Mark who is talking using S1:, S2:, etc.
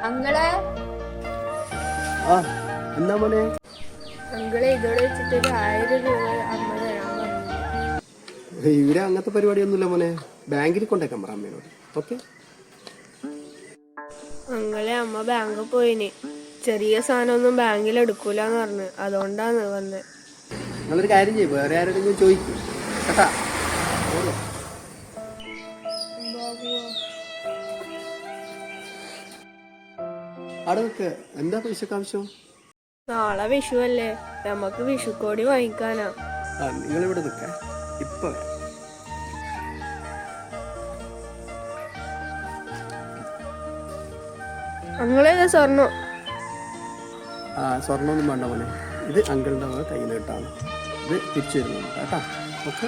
S1: അങ്ങളെ
S2: ആ എന്താ മോനെ?
S1: അങ്കിളെ ഇതോടെ വെച്ചിട്ട് 1000 രൂപ അമ്മ തരാൻ പറഞ്ഞു.
S2: ഇവിടെ അങ്ങനത്തെ പരിപാടിയൊന്നുമില്ല മോനെ. ബാങ്കിൽ കൊണ്ടേക്കാൻ പറ അമ്മേനോട്. ഓക്കെ.
S1: അങ്ങളെ അമ്മ ബാങ്കിൽ പോയിന്. ചെറിയ സാധനമൊന്നും ബാങ്കിൽ എടുക്കൂലെന്ന് പറഞ്ഞു. അതുകൊണ്ടാണ് വന്നത്.
S2: നിങ്ങളൊരു കാര്യം ചെയ്യും, വേറെ ആരോടെങ്കിലും ചോദിക്കും കേട്ടാ. അവിടെ നിൽക്ക്. എന്താ പൈസക്ക് ആവശ്യം?
S1: നാളെ വിഷു അല്ലേ, നമുക്ക് വിഷുക്കോടി വാങ്ങിക്കാനാ.
S2: ആ നിങ്ങളിവിടെ നിൽക്ക, ഇപ്പൊ
S1: അങ്ങളേതാ സ്വർണ്ണം?
S2: ആ സ്വർണ്ണമൊന്നും വേണ്ട മോനെ. ഇത് അങ്കിളിൻ്റെ കയ്യിൽ നിന്ന് കിട്ടാണ്. ഇത് തിരിച്ചു വരുന്നുണ്ട് കേട്ടാ. ഓക്കെ.